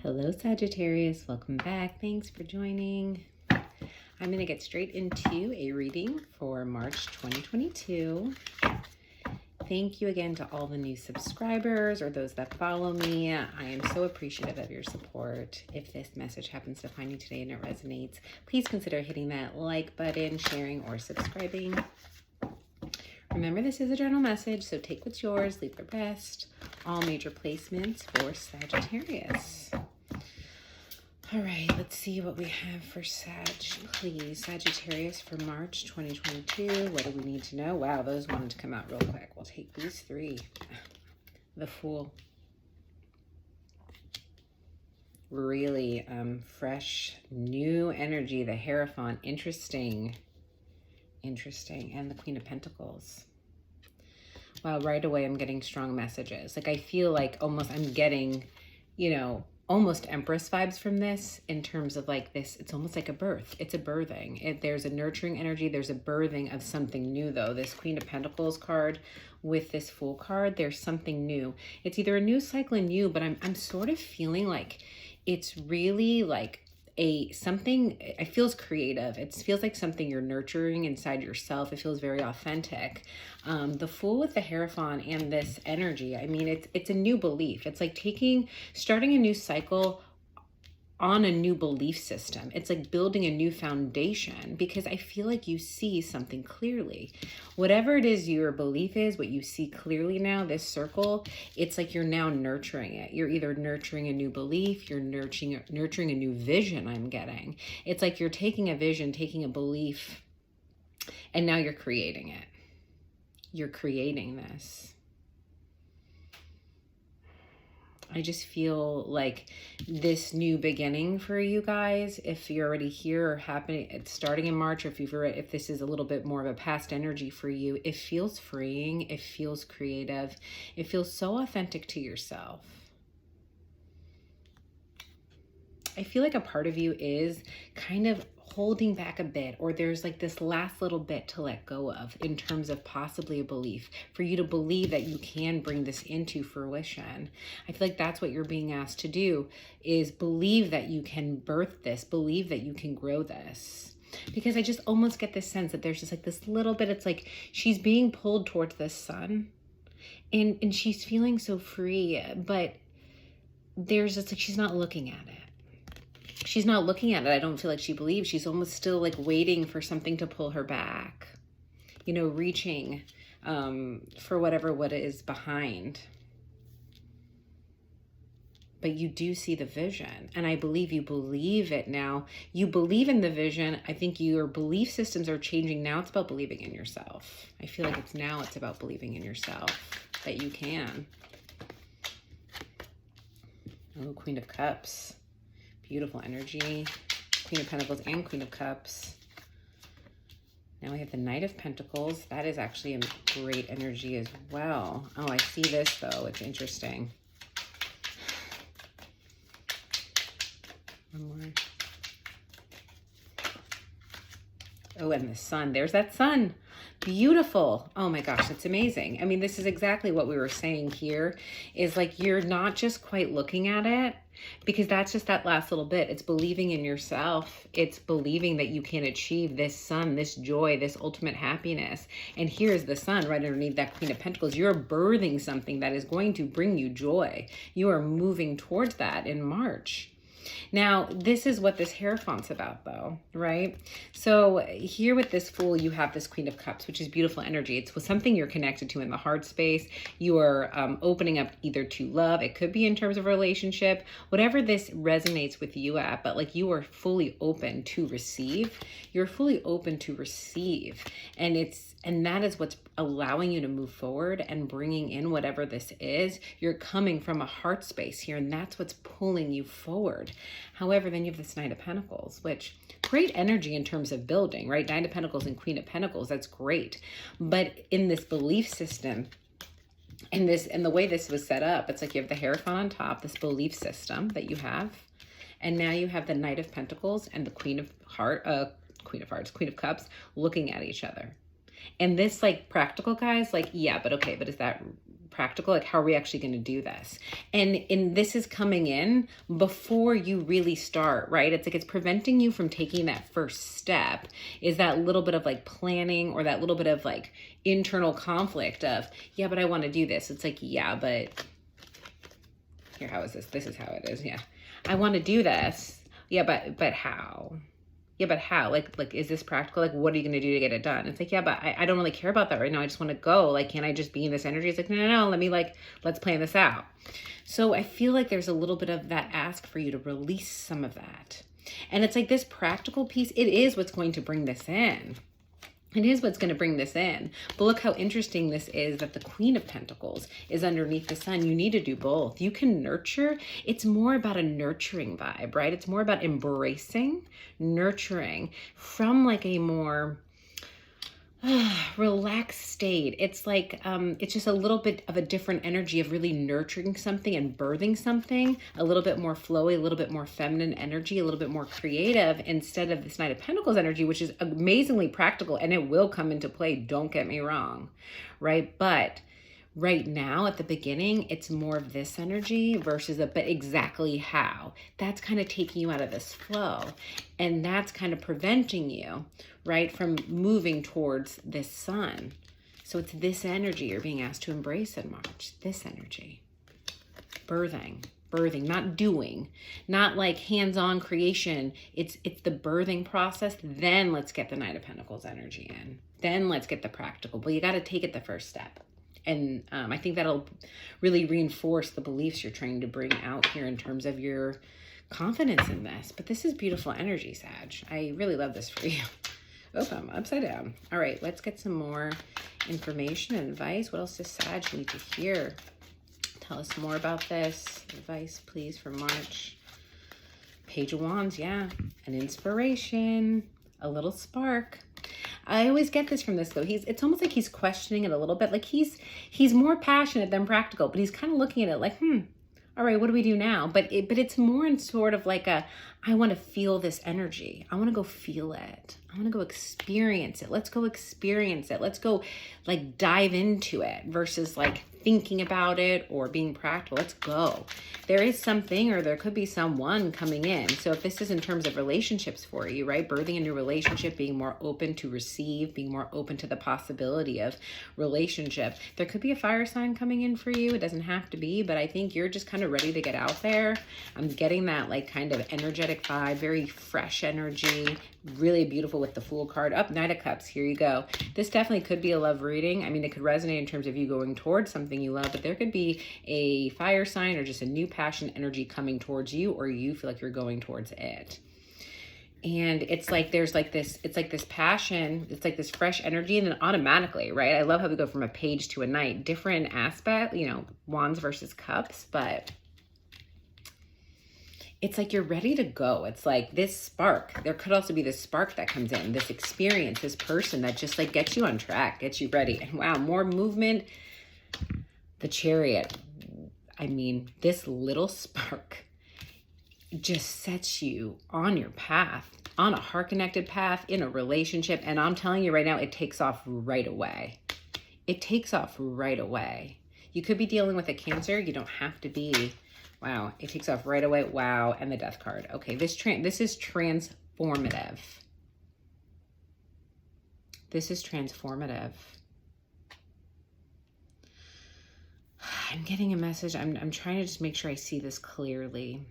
Hello, Sagittarius. Welcome back. Thanks for joining. I'm going to get straight into a reading for March 2022. Thank you again to all the new subscribers or those that follow me. I am so appreciative of your support. If this message happens to find you today and it resonates, please consider hitting that like button, sharing, or subscribing. Remember, this is a general message, so take what's yours, leave the rest. All major placements for Sagittarius. All right, let's see what we have for Sag, please. Sagittarius for March 2022. What do we need to know? Wow, those wanted to come out real quick. We'll take these three. The Fool. Really fresh, new energy. The Hierophant. Interesting. Interesting. And the Queen of Pentacles. Wow, right away I'm getting strong messages. Like I feel like almost I'm getting, almost Empress vibes from this in terms of like this. It's almost like a birth. It's a birthing. There's a nurturing energy. There's a birthing of something new though. This Queen of Pentacles card with this Fool card, there's something new. It's either a new cycle in you, but I'm sort of feeling like it's really like it feels creative. It feels like something you're nurturing inside yourself. It feels very authentic. The Fool with the Hierophant and this energy, I mean, it's a new belief. It's like starting a new cycle on a new belief system. It's like building a new foundation because I feel like you see something clearly. Whatever it is your belief is, what you see clearly now, this circle, it's like you're now nurturing it. You're either nurturing a new belief, you're nurturing a new vision I'm getting. It's like you're taking a vision, taking a belief, and now you're creating it. You're creating this. I just feel like this new beginning for you guys, if you're already here or it's starting in March, or if this is a little bit more of a past energy for you, it feels freeing. It feels creative. It feels so authentic to yourself. I feel like a part of you is kind of holding back a bit, or there's like this last little bit to let go of in terms of possibly a belief for you to believe that you can bring this into fruition. I feel like that's what you're being asked to do, is believe that you can birth this, believe that you can grow this. Because I just almost get this sense that there's just like this little bit, it's like she's being pulled towards the sun and she's feeling so free, but there's just like, she's not looking at it. She's not looking at it. I don't feel like she believes. She's almost still like waiting for something to pull her back, reaching for what is behind. But you do see the vision, and I believe you believe it now. You believe in the vision. I think your belief systems are changing. Now it's about believing in yourself. I feel like it's about believing in yourself, that you can. Oh, Queen of Cups. Beautiful energy. Queen of Pentacles and Queen of Cups. Now we have the Knight of Pentacles. That is actually a great energy as well. Oh, I see this though. It's interesting. One more. Oh, and the Sun. There's that Sun. Beautiful. Oh my gosh, that's amazing. I mean, this is exactly what we were saying here, is like you're not just quite looking at it, because that's just that last little bit. It's believing in yourself. It's believing that you can achieve this Sun, this joy, this ultimate happiness. And here's the Sun right underneath that Queen of Pentacles. You're birthing something that is going to bring you joy. You are moving towards that in March. Now, this is what this Hierophant's about though, right? So here with this Fool, you have this Queen of Cups, which is beautiful energy. It's something you're connected to in the heart space. You are opening up either to love. It could be in terms of a relationship, whatever this resonates with you at, but like you are fully open to receive. You're fully open to receive. And that is what's allowing you to move forward and bringing in whatever this is. You're coming from a heart space here, and that's what's pulling you forward. However, then you have this Knight of Pentacles, which great energy in terms of building, right? Knight of Pentacles and Queen of Pentacles, that's great. But in this belief system, and the way this was set up, it's like you have the Hierophant on top, this belief system that you have, and now you have the Knight of Pentacles and the Queen of Cups looking at each other. And this like practical guys, like, yeah, but okay, but is that practical? Like, how are we actually going to do this? And this is coming in before you really start, right? It's like it's preventing you from taking that first step, is that little bit of like planning, or that little bit of like internal conflict of, yeah, but I want to do this. It's like, yeah, but here, how is this? This is how it is. Yeah. I want to do this. Yeah, but how? Yeah, but how? Like, is this practical? Like, what are you going to do to get it done? It's like, yeah, but I don't really care about that right now. I just want to go. Like, can't I just be in this energy? It's like, no. Let's plan this out. So I feel like there's a little bit of that ask for you to release some of that. And it's like this practical piece, it is what's going to bring this in. It is what's going to bring this in. But look how interesting this is, that the Queen of Pentacles is underneath the Sun. You need to do both. You can nurture. It's more about a nurturing vibe, right? It's more about embracing, nurturing from like a more relaxed state. It's like, it's just a little bit of a different energy of really nurturing something and birthing something, a little bit more flowy, a little bit more feminine energy, a little bit more creative, instead of this Knight of Pentacles energy, which is amazingly practical, and it will come into play. Don't get me wrong, right? But right now at the beginning, it's more of this energy versus but exactly how. That's kind of taking you out of this flow, and that's kind of preventing you, right, from moving towards this Sun. So it's this energy you're being asked to embrace in March. This energy. Birthing, not doing, not like hands-on creation. It's the birthing process. Then let's get the Knight of Pentacles energy in. Then let's get the practical. But you got to take it the first step. And I think that'll really reinforce the beliefs you're trying to bring out here in terms of your confidence in this. But this is beautiful energy, Sag. I really love this for you. Oh, I'm upside down. All right, let's get some more information and advice. What else does Sag need to hear? Tell us more about this. Advice, please, for March. Page of Wands, yeah. An inspiration, a little spark. I always get this from this though. It's almost like he's questioning it a little bit. Like he's more passionate than practical, but he's kind of looking at it like, all right, what do we do now? But it's more in sort of like I want to feel this energy. I want to go feel it. I want to go experience it. Let's go experience it. Let's go like dive into it versus like thinking about it or being practical. Let's go. There is something, or there could be someone coming in. So if this is in terms of relationships for you, right? Birthing a new relationship, being more open to receive, being more open to the possibility of relationship. There could be a fire sign coming in for you. It doesn't have to be, but I think you're just kind of ready to get out there. I'm getting that like kind of energetic vibe, very fresh energy, really beautiful with the Fool card. Up, Knight of Cups, here you go. This definitely could be a love reading. I mean, it could resonate in terms of you going towards something you love, but there could be a fire sign or just a new passion energy coming towards you, or you feel like you're going towards it. And it's like there's like this, it's like this passion, it's like this fresh energy, and then automatically, right? I love how we go from a page to a knight, different aspect, you know, wands versus cups, but it's like you're ready to go. It's like this spark. There could also be this spark that comes in, this experience, this person that just like gets you on track, gets you ready. And wow, more movement. The Chariot. I mean, this little spark just sets you on your path, on a heart-connected path, in a relationship. And I'm telling you right now, it takes off right away. It takes off right away. You could be dealing with a Cancer. You don't have to be. Wow, it takes off right away. Wow, and the Death card. Okay, this is transformative. This is transformative. I'm getting a message. I'm trying to just make sure I see this clearly.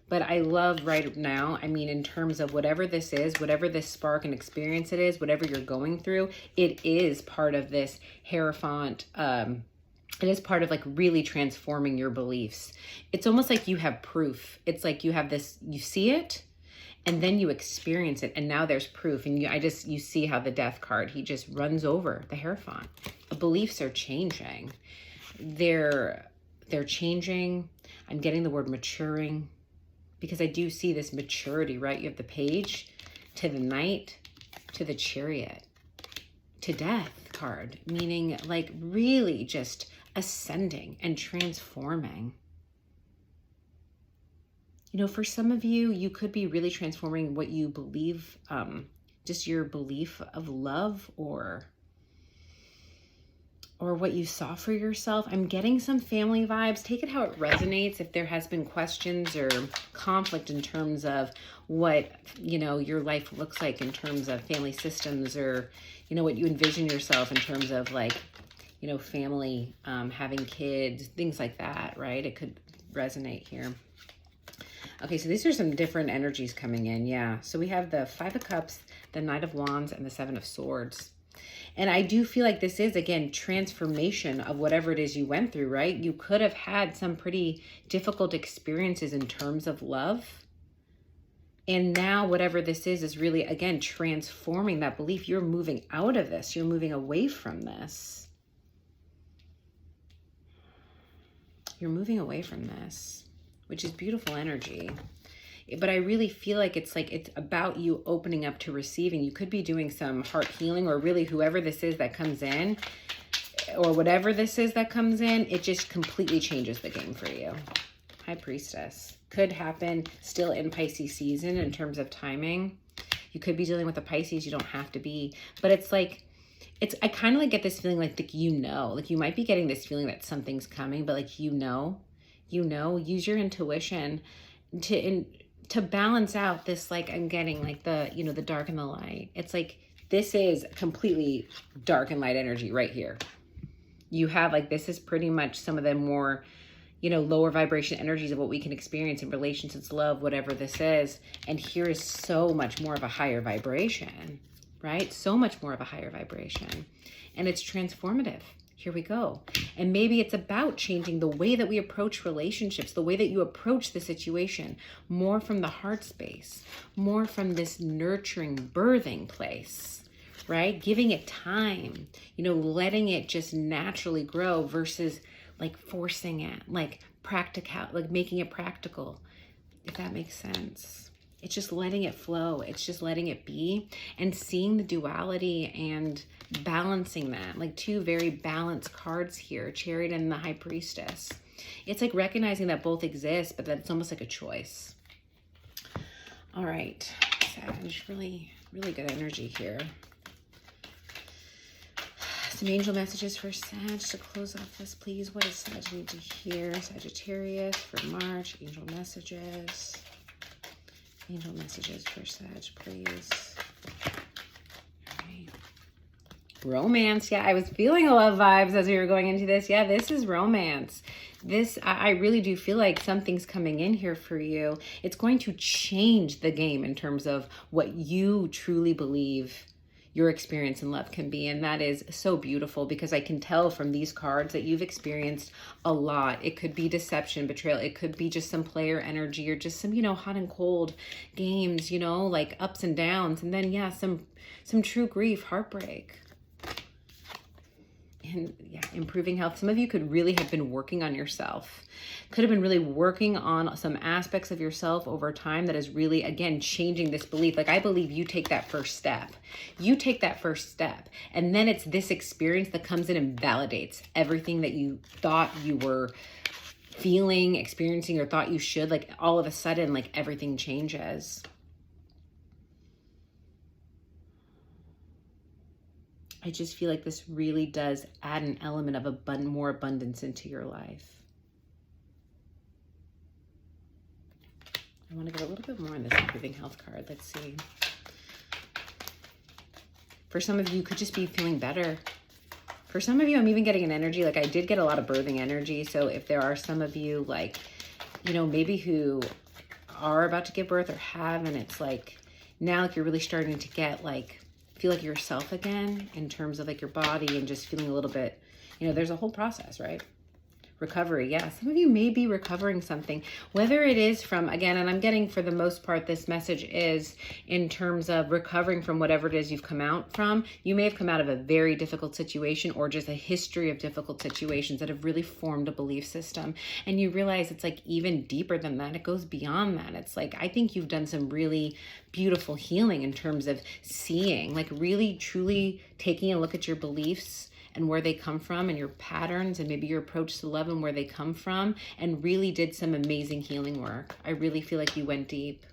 But I love right now, I mean, in terms of whatever this is, whatever this spark and experience it is, whatever you're going through, it is part of this Hierophant, it is part of like really transforming your beliefs. It's almost like you have proof. It's like you have this, you see it and then you experience it. And now there's proof. And you see how the Death card, he just runs over the Hierophant. The beliefs are changing. They're changing. I'm getting the word maturing because I do see this maturity, right? You have the Page to the Knight to the Chariot to Death card, meaning like really just ascending and transforming. You know, for some of you, you could be really transforming what you believe, just your belief of love or or what you saw for yourself. I'm getting some family vibes. Take it how it resonates. If there has been questions or conflict in terms of what, you know, your life looks like in terms of family systems, or, you know, what you envision yourself in terms of like, you know, family, having kids, things like that, right? It could resonate here. Okay, so these are some different energies coming in, yeah. So we have the Five of Cups, the Knight of Wands, and the Seven of Swords. And I do feel like this is, again, transformation of whatever it is you went through, right? You could have had some pretty difficult experiences in terms of love. And now whatever this is really, again, transforming that belief. You're moving out of this. You're moving away from this. You're moving away from this, which is beautiful energy. But I really feel like it's about you opening up to receiving. You could be doing some heart healing, or really whoever this is that comes in, or whatever this is that comes in, it just completely changes the game for you. High Priestess. Could happen still in Pisces season in terms of timing. You could be dealing with a Pisces. You don't have to be. But it's like, I kind of like get this feeling like you know. Like you might be getting this feeling that something's coming, but like you know, use your intuition to balance out this, like I'm getting like the, you know, the dark and the light. It's like, this is completely dark and light energy right here. You have like, this is pretty much some of the more, you know, lower vibration energies of what we can experience in relationships, love, whatever this is. And here is so much more of a higher vibration, right? So much more of a higher vibration. And it's transformative. Here we go. And maybe it's about changing the way that we approach relationships, the way that you approach the situation, more from the heart space, more from this nurturing, birthing place, right? Giving it time, you know, letting it just naturally grow versus like forcing it, like practical, like making it practical, if that makes sense. It's just letting it flow. It's just letting it be and seeing the duality and balancing that. Like two very balanced cards here, Chariot and the High Priestess. It's like recognizing that both exist, but that it's almost like a choice. All right, Sag, really, really good energy here. Some angel messages for Sag to close off this, please. What does Sag need to hear? Sagittarius for March, angel messages. Angel messages for Sag, please. All right. Romance. Yeah, I was feeling a love vibes as we were going into this. Yeah, this is romance. This, I really do feel like something's coming in here for you. It's going to change the game in terms of what you truly believe your experience in love can be. And that is so beautiful, because I can tell from these cards that you've experienced a lot. It could be deception, betrayal. It could be just some player energy, or just some, you know, hot and cold games, you know, like ups and downs. And then, yeah, some true grief, heartbreak. And yeah, improving health. Some of you could really have been working on yourself. Could have been really working on some aspects of yourself over time that is really, again, changing this belief. Like I believe you take that first step. You take that first step. And then it's this experience that comes in and validates everything that you thought you were feeling, experiencing, or thought you should. Like all of a sudden, like everything changes. I just feel like this really does add an element of more abundance into your life. I want to get a little bit more on this improving health card. Let's see. For some of you, you could just be feeling better. For some of you, I'm even getting an energy. Like I did get a lot of birthing energy. So if there are some of you, like, you know, maybe who are about to give birth or have, and it's like now like you're really starting to get like, feel like yourself again in terms of like your body, and just feeling a little bit, you know, there's a whole process, right? Recovery. Yeah, some of you may be recovering something, whether it is from, again, and I'm getting for the most part, this message is in terms of recovering from whatever it is you've come out from. You may have come out of a very difficult situation, or just a history of difficult situations that have really formed a belief system. And you realize it's like even deeper than that. It goes beyond that. It's like, I think you've done some really beautiful healing in terms of seeing, like really truly taking a look at your beliefs and where they come from, and your patterns, and maybe your approach to love and where they come from, and really did some amazing healing work. I really feel like you went deep.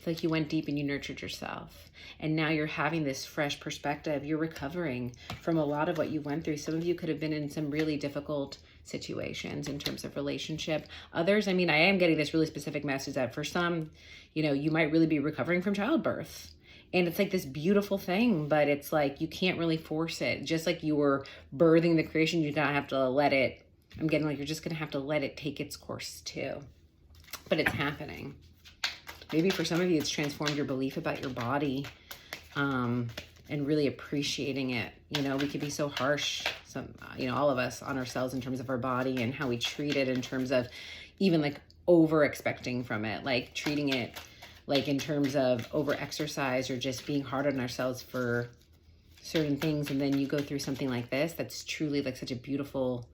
feel like you went deep and you nurtured yourself. And now you're having this fresh perspective. You're recovering from a lot of what you went through. Some of you could have been in some really difficult situations in terms of relationship. Others, I mean, I am getting this really specific message that for some, you know, you might really be recovering from childbirth. And it's like this beautiful thing, but it's like you can't really force it. Just like you were birthing the creation, you're gonna have to let it, I'm getting like you're just gonna have to let it take its course too. But it's happening. Maybe for some of you, it's transformed your belief about your body, and really appreciating it. You know, we could be so harsh, you know, all of us on ourselves in terms of our body and how we treat it in terms of even like over expecting from it, like treating it like in terms of over exercise or just being hard on ourselves for certain things. And then you go through something like this, that's truly like such a beautiful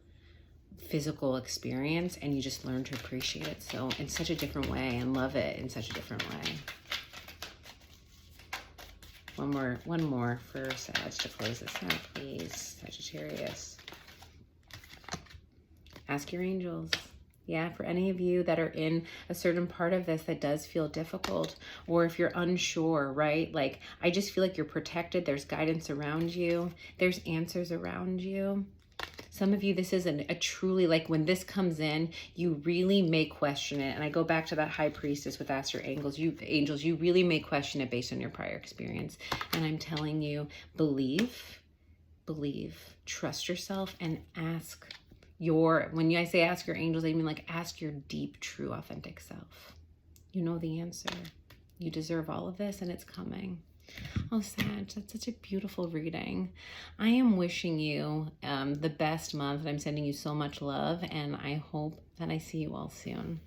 physical experience, and you just learn to appreciate it so in such a different way and love it in such a different way. One more for Sag to close this out, please. Sagittarius. Ask your angels. Yeah, for any of you that are in a certain part of this that does feel difficult, or if you're unsure, right? Like, I just feel like you're protected. There's guidance around you. There's answers around you. Some of you, this is a truly, like when this comes in, you really may question it. And I go back to that high priestess with ask your angels. You really may question it based on your prior experience. And I'm telling you, believe, trust yourself, and ask when I say ask your angels, I mean like ask your deep, true, authentic self. You know the answer. You deserve all of this, and it's coming. Oh, Sag, that's such a beautiful reading. I am wishing you the best month. I'm sending you so much love, and I hope that I see you all soon.